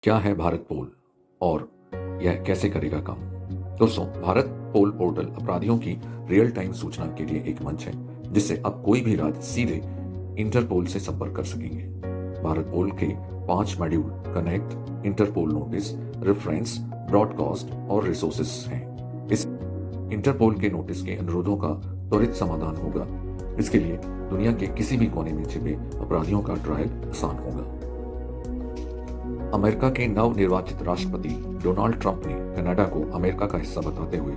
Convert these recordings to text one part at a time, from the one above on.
क्या है भारत पोल और यह कैसे करेगा काम? दोस्तों, भारत पोल पोर्टल अपराधियों की रियल टाइम सूचना के लिए एक मंच है जिससे अब कोई भी राज्य सीधे इंटरपोल से संपर्क कर सकेंगे। भारत पोल के 5 module connect, Interpol notice, reference, broadcast और रिसोर्सेस हैं। इस इंटरपोल के नोटिस के अनुरोधों का त्वरित समाधान होगा। इसके लिए दुनिया के किसी भी कोने में छिपे अपराधियों का ट्रायल आसान होगा। अमेरिका के नवनिर्वाचित राष्ट्रपति डोनाल्ड ट्रंप ने कनाडा को अमेरिका का हिस्सा बताते हुए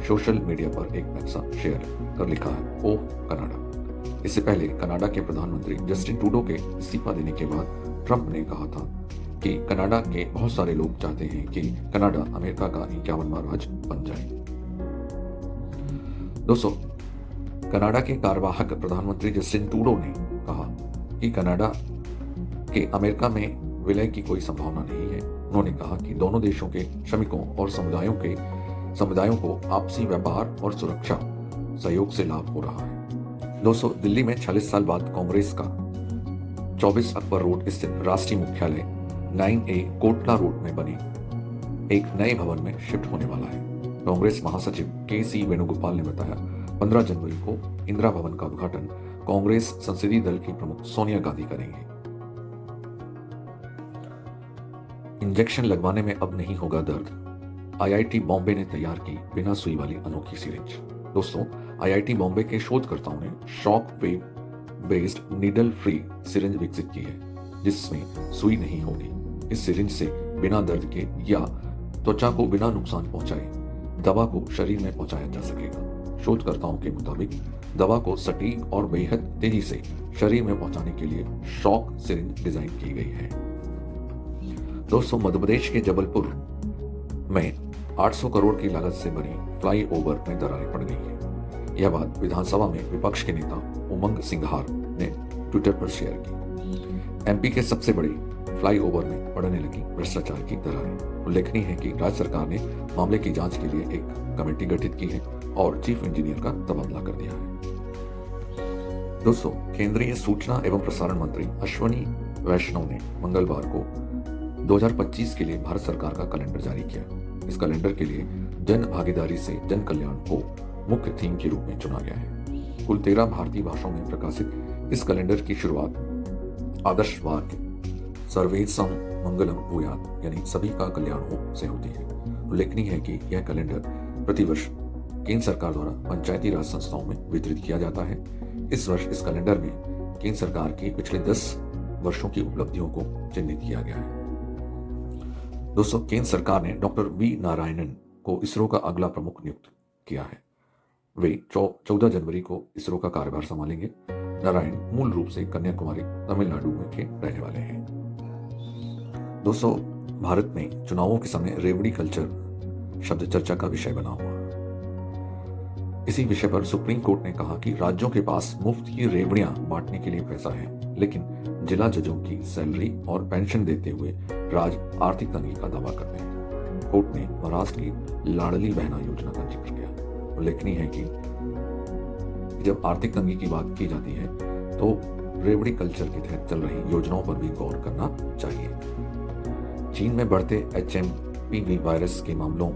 सोशल मीडिया पर एक नक्शा शेयर कर लिखा है, ओ कनाडा। इससे पहले कनाडा के प्रधानमंत्री जस्टिन ट्रूडो के इस्तीफा देने के बाद ट्रंप ने कहा था कि कनाडा के बहुत सारे लोग चाहते हैं कि कनाडा अमेरिका का 51वां राज्य बन जाए। दोस्तों, कनाडा के कार्यवाहक प्रधानमंत्री जस्टिन ट्रूडो ने कहा कि कनाडा के अमेरिका में विलय की कोई संभावना नहीं है। उन्होंने कहा कि दोनों देशों के श्रमिकों और समुदायों को आपसी व्यापार और सुरक्षा सहयोग से लाभ हो रहा है। दोस्तों, दिल्ली में 46 साल बाद कांग्रेस का 24 अकबर रोड स्थित राष्ट्रीय मुख्यालय 9A कोटला रोड में बने एक नए भवन में शिफ्ट होने वाला है। कांग्रेस महासचिव KC वेणुगोपाल ने बताया 15 जनवरी को इंदिरा भवन का उद्घाटन कांग्रेस संसदीय दल की प्रमुख सोनिया गांधी करेंगे। इंजेक्शन लगवाने में अब नहीं होगा दर्द। IIT बॉम्बे ने तैयार की बिना सुई वाली अनोखी सिरिंज। दोस्तों, IIT बॉम्बे के शोधकर्ताओं ने shock wave based needle free syringe विकसित की है जिसमें सुई नहीं होगी। इस सिरिंज से बिना दर्द के या त्वचा को बिना नुकसान पहुंचाए दवा को शरीर में पहुंचाया जा सकेगा। शोधकर्ताओं के मुताबिक दवा को सटीक और बेहद तेजी से शरीर में पहुंचाने के लिए शॉक सिरिंज डिजाइन की गई है। दोस्तों, मध्य प्रदेश के जबलपुर में 800 करोड़ की लागत से बनी फ्लाईओवर में दरारें पड़ गई है। यह बात विधानसभा में विपक्ष के नेता उमंग सिंघार ने ट्विटर पर शेयर की। MP के सबसे बड़े फ्लाईओवर में पड़ने लगी भ्रष्टाचार की दरारें। उल्लेखनीय है कि राज्य सरकार ने मामले की जांच के लिए एक कमेटी गठित की है और चीफ इंजीनियर का तबादला कर दिया है। दोस्तों, केंद्रीय सूचना एवं प्रसारण मंत्री अश्विनी वैष्णव ने मंगलवार को 2025 के लिए भारत सरकार का कैलेंडर जारी किया। इस कैलेंडर के लिए जन भागीदारी से जन कल्याण को मुख्य थीम के रूप में चुना गया है। कुल 13 भारतीय भाषाओं में प्रकाशित इस कैलेंडर की शुरुआत आदर्श वाक्य सर्वेसम मंगलम भूयात् यानी सभी का कल्याण हो से होती है। उल्लेखनीय है कि यह कैलेंडर प्रतिवर्ष केंद्र सरकार द्वारा पंचायती राज संस्थाओं में वितरित किया जाता है। इस वर्ष इस कैलेंडर में केंद्र सरकार की पिछले 10 वर्षों की उपलब्धियों को चिन्हित किया गया है। दोस्तों, केंद्र सरकार ने डॉक्टर V नारायणन को इसरो का अगला प्रमुख नियुक्त किया है। वे 14 जनवरी को इसरो का कार्यभार संभालेंगे। नारायण मूल रूप से कन्याकुमारी तमिलनाडु में के रहने वाले हैं। दोस्तों, भारत में चुनावों के समय रेवड़ी कल्चर शब्द चर्चा का विषय बना हुआ। इसी विषय पर सुप्रीम कोर्ट ने कहा कि राज्यों के पास मुफ्त की रेवड़ियां बांटने के लिए पैसा है, लेकिन जिला जजों की सैलरी और पेंशन देते हुए राज्य आर्थिक तंगी का दावा करते हैं। कोर्ट ने महाराष्ट्र की लाडली बहना योजना का जिक्र किया। उल्लेखनीय है कि जब आर्थिक तंगी की बात की जाती है तो रेवड़ी कल्चर के तहत चल रही योजनाओं पर भी गौर करना चाहिए। चीन में बढ़ते HMPV वायरस के मामलों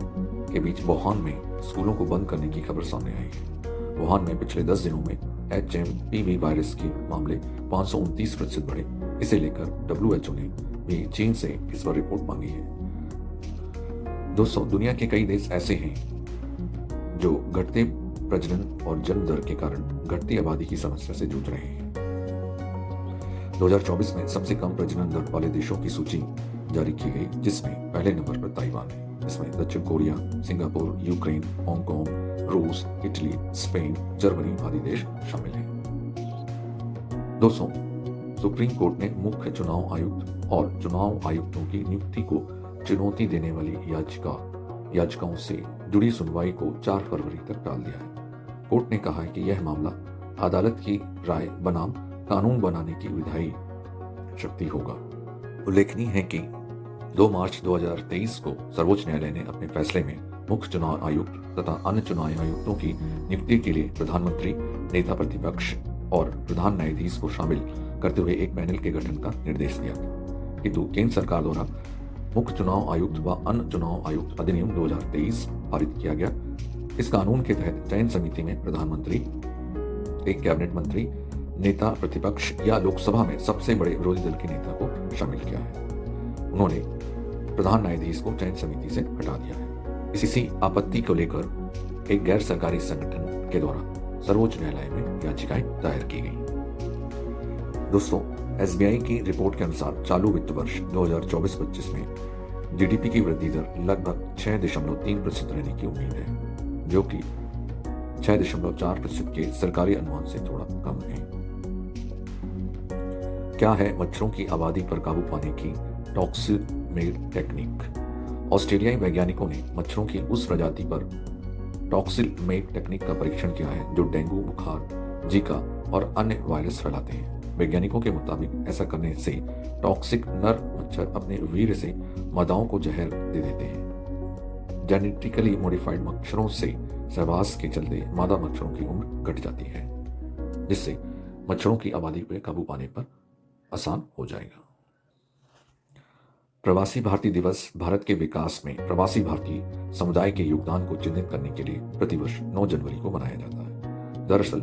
के बीच वुहान में स्कूलों को बंद करने की खबर सामने आई है। वुहान में पिछले 10 दिनों में HMPV वायरस के मामले 529% बढ़े। इसे लेकर WHO ने भी चीन से इस पर रिपोर्ट मांगी है। दोस्तों, दुनिया के कई देश ऐसे हैं जो घटते प्रजनन और जन्म दर के कारण घटती आबादी की समस्या से जूझ रहे हैं। 2024 में सबसे कम प्रजनन दर वाले देशों की सूची जारी की गई, जिसमें पहले नंबर पर ताइवान है। इसमें दक्षिण कोरिया, सिंगापुर, यूक्रेन, हांगकांग, रूस, इटली, स्पेन, जर्मनी आदि देश शामिल हैं। दोस्तों, सुप्रीम कोर्ट ने मुख्य चुनाव आयुक्त और चुनाव आयुक्तों की नियुक्ति को चुनौती देने वाली याचिकाओं से जुड़ी सुनवाई को 4 फरवरी तक टाल दिया है। कोर्ट ने कहा है कि यह मामला अदालत की राय बनाम कानून बनाने की विधायी शक्ति होगा। उल्लेखनीय है कि 2 मार्च 2023 को सर्वोच्च न्यायालय ने अपने फैसले में मुख्य चुनाव आयुक्त तथा अन्य चुनाव आयुक्तों की नियुक्ति के लिए प्रधानमंत्री, नेता प्रतिपक्ष और प्रधान न्यायाधीश को शामिल करते हुए एक पैनल के गठन का निर्देश दिया था। किंतु केंद्र सरकार द्वारा मुख्य चुनाव आयुक्त व अन्य चुनाव आयुक्त अधिनियम 2023 पारित किया गया। इस कानून के तहत चयन समिति में प्रधानमंत्री, एक कैबिनेट मंत्री, नेता प्रतिपक्ष या लोकसभा में सबसे बड़े विरोधी दल के नेता को शामिल किया है। उन्होंने प्रधान न्यायाधीश को चयन समिति से हटा दिया है। इसी आपत्ति को लेकर एक गैर सरकारी संगठन के द्वारा सर्वोच्च न्यायालय में याचिकाएं दायर की गई। दोस्तों, एसबीआई की रिपोर्ट के अनुसार चालू वित्त वर्ष 2024-25 में जीडीपी की वृद्धि दर लगभग 6.3% रहने की उम्मीद है, जो कि 6.4% के सरकारी अनुमान से थोड़ा कम है। क्या है मच्छरों की आबादी पर काबू पाने की टॉक्सिलमेड टेक्निक? ऑस्ट्रेलियाई वैज्ञानिकों ने मच्छरों की उस प्रजाति पर टॉक्सिलमेड टेक्निक का परीक्षण किया है जो डेंगू, बुखार, जीका और अन्य वायरस फैलाते हैं। वैज्ञानिकों के मुताबिक ऐसा करने से टॉक्सिक नर मच्छर अपने वीर्य से मादाओं को जहर दे देते हैं। जेनेटिकली मॉडिफाइड मच्छरों से सहवास के चलते मादा मच्छरों की उम्र घट जाती है, जिससे मच्छरों की आबादी पर काबू पाने पर आसान हो जाएगा। प्रवासी भारतीय दिवस भारत के विकास में प्रवासी भारतीय समुदाय के योगदान को चिन्हित करने के लिए प्रतिवर्ष 9 जनवरी को मनाया जाता है। दरअसल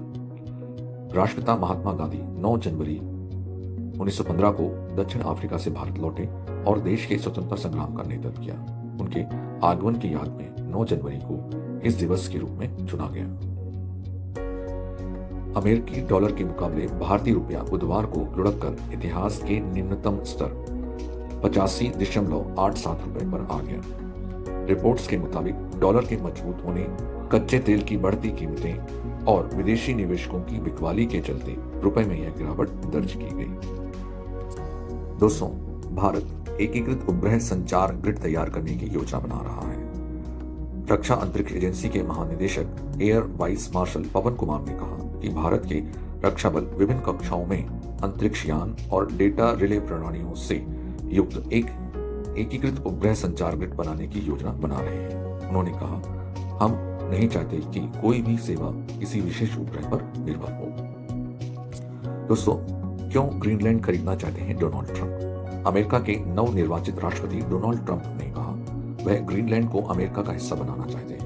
राष्ट्रपिता महात्मा गांधी 9 जनवरी 1915 को दक्षिण अफ्रीका से भारत लौटे और देश के स्वतंत्रता संग्राम का नेतृत्व किया। उनके आगमन की याद में 9 जनवरी को इस दिवस के रूप में चुना गया। अमेरिकी डॉलर के मुकाबले भारतीय रुपया बुधवार को लुढ़ककर इतिहास के निम्नतम स्तर 85.87 रुपए पर आ गया। रिपोर्ट्स के मुताबिक डॉलर के मजबूत होने, कच्चे तेल की बढ़ती कीमतें और विदेशी निवेशकों की बिकवाली के चलते रुपए में यह गिरावट दर्ज की गई। दोस्तों, भारत एकीकृत उपग्रह संचार ग्रिड तैयार करने की योजना बना रहा है। रक्षा अंतरिक्ष एजेंसी के महानिदेशक एयर वाइस मार्शल पवन कुमार ने कहा कि भारत के रक्षा बल विभिन्न कक्षाओं में अंतरिक्ष यान और डेटा रिले प्रणालियों से युक्त एक एकीकृत उपग्रह संचार ग्रिड बनाने की योजना बना रहे हैं। उन्होंने कहा, हम नहीं चाहते कि कोई भी सेवा किसी विशेष उपग्रह पर निर्भर हो। दोस्तों, क्यों ग्रीनलैंड खरीदना चाहते हैं डोनाल्ड ट्रंप? अमेरिका के नवनिर्वाचित राष्ट्रपति डोनाल्ड ट्रंप ने कहा वह ग्रीनलैंड को अमेरिका का हिस्सा बनाना चाहते हैं।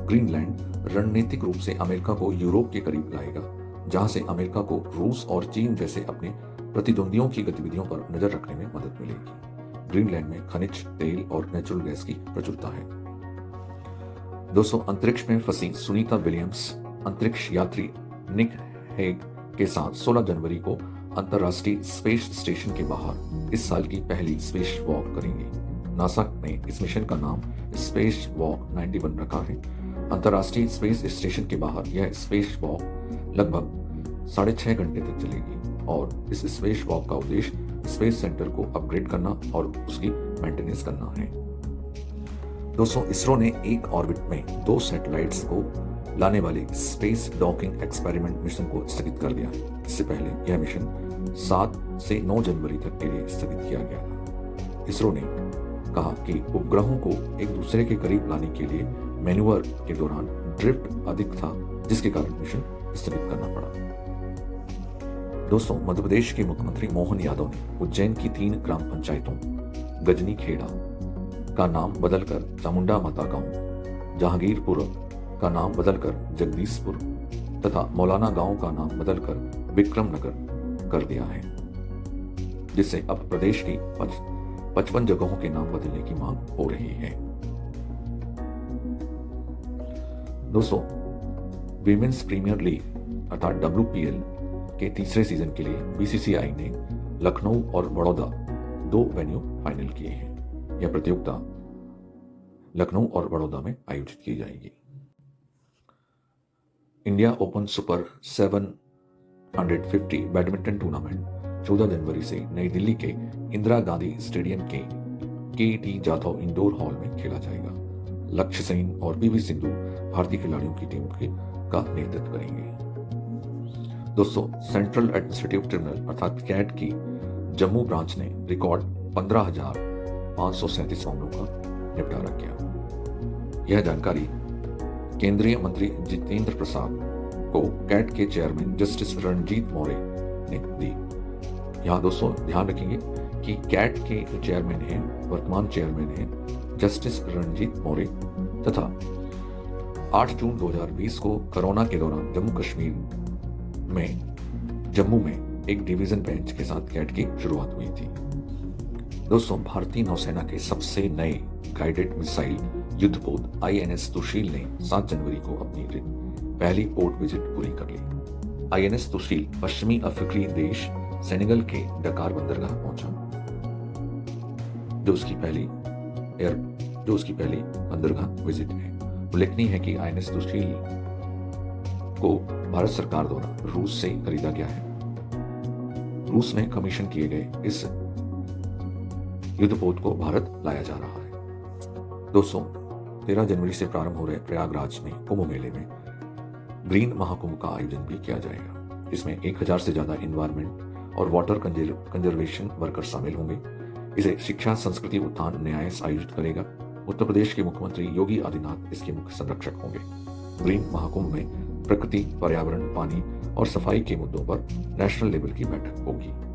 ग्रीनलैंड रणनीतिक रूप से अमेरिका को यूरोप के करीब लाएगा, जहां से अमेरिका को रूस और चीन जैसे अपने प्रतिद्वंदियों की गतिविधियों पर नजर रखने में मदद मिलेगी। ग्रीनलैंड में खनिज तेल और नेचुरल गैस की प्रचुरता है। दोस्तों, अंतरिक्ष में फंसी सुनीता विलियम्स अंतरिक्ष यात्री निक हेग के साथ 16 जनवरी को अंतर्राष्ट्रीय स्पेस स्टेशन के बाहर इस साल की पहली स्पेस वॉक करेंगे। नासा ने इस मिशन का नाम स्पेस वॉक 91 रखा है। अंतर्राष्ट्रीय स्पेस स्टेशन के बाहर यह स्पेस वॉक लगभग 6.5 घंटे तक चलेगी और इस स्पेस वॉक का उद्देश्य स्पेस सेंटर को अपग्रेड करना और उसकी मेंटेनेंस करना है। दोस्तों, इसरो ने एक ऑर्बिट में 2 सैटेलाइट्स को लाने वाले स्पेस डॉकिंग एक्सपेरिमेंट मिशन को स्थगित कर दिया है। इससे पहले यह मिशन 7 से 9 जनवरी तक के लिए स्थगित किया गया था। इसरो ने कहा कि उपग्रहों को एक दूसरे के करीब लाने के लिए मैन्यूवर के दौरान ड्रिफ्ट अधिक था, जिसके कारण मिशन स्थगित करना पड़ा। दोस्तों, मध्य प्रदेश के मुख्यमंत्री मोहन यादव ने उज्जैन की 3 ग्राम पंचायतों गजनी खेड़ा का नाम बदलकर चामुंडा माता गांव, जहांगीरपुर का नाम बदलकर जगदीशपुर तथा मौलाना गांव का नाम बदलकर विक्रम नगर कर दिया है, जिससे अब प्रदेश की 55 जगहों के नाम बदलने की मांग हो रही है। दोस्तों, विमेंस प्रीमियर लीग अर्थात WPL के तीसरे सीजन के लिए बीसीसीआई ने लखनऊ और बड़ौदा 2 वेन्यू फाइनल किए हैं। यह प्रतियोगिता लखनऊ और बड़ौदा में आयोजित की जाएगी। India open super 750 badminton tournament 14 जनवरी से नई दिल्ली के इंदिरा गांधी स्टेडियम के KT जाधव इंडोर हॉल में खेला जाएगा। लक्ष्य सेन और PV सिंधु भारतीय खिलाड़ियों की टीम का नेतृत्व करेंगे। दोस्तों, सेंट्रल एडमिनिस्ट्रेटिव ट्रिब्यूनल अर्थात कैट की जम्मू ब्रांच ने रिकॉर्ड 15,537 मामलों का निपटारा किया। यह जानकारी केंद्रीय मंत्री जितेंद्र प्रसाद को कैट के चेयरमैन जस्टिस रणजीत मौर्य ने दी। यहाँ दोस्तों ध्यान रखेंगे कि कैट के जो चेयरमैन हैं, वर्तमान चेयरमैन हैं जस्टिस रणजीत मौर्य तथा 8 जून 2020 को कोरोना के दौरान जम्मू में एक डिवीजन बेंच के साथ कैट की शुरुआत हुई थी। दोस्तों, भारतीय नौसेना के सबसे नए गाइडेड मिसाइल युद्धपोत INS तुशील ने 7 जनवरी को अपनी पहली पोर्ट विजिट पूरी कर ली। INS तुशील पश्चिमी अफ्रीकी देश सेनेगल के डकार बंदरगाह पहुंचा, जो उसकी पहली बंदरगाह विजिट है। उल्लेखनीय है कि INS तुशील को भारत सरकार द्वारा रूस से खरीदा गया है। रूस में कमीशन किए गए इस युद्धपोत को भारत लाया जा रहा है। दोस्तों, 13 जनवरी से प्रारंभ हो रहे प्रयागराज में कुंभ मेले में ग्रीन महाकुंभ का आयोजन भी किया जाएगा। इसमें 1000 से ज्यादा एनवायरमेंट और वाटर कंजर्वेशन वर्कर शामिल होंगे। इसे शिक्षा, संस्कृति, उत्थान, न्यास आयोजित करेगा। उत्तर प्रदेश के मुख्यमंत्री योगी आदित्यनाथ इसके मुख्य संरक्षक होंगे। ग्रीन महाकुंभ में प्रकृति, पर्यावरण, पानी और सफाई के मुद्दों पर नेशनल लेवल की बैठक होगी।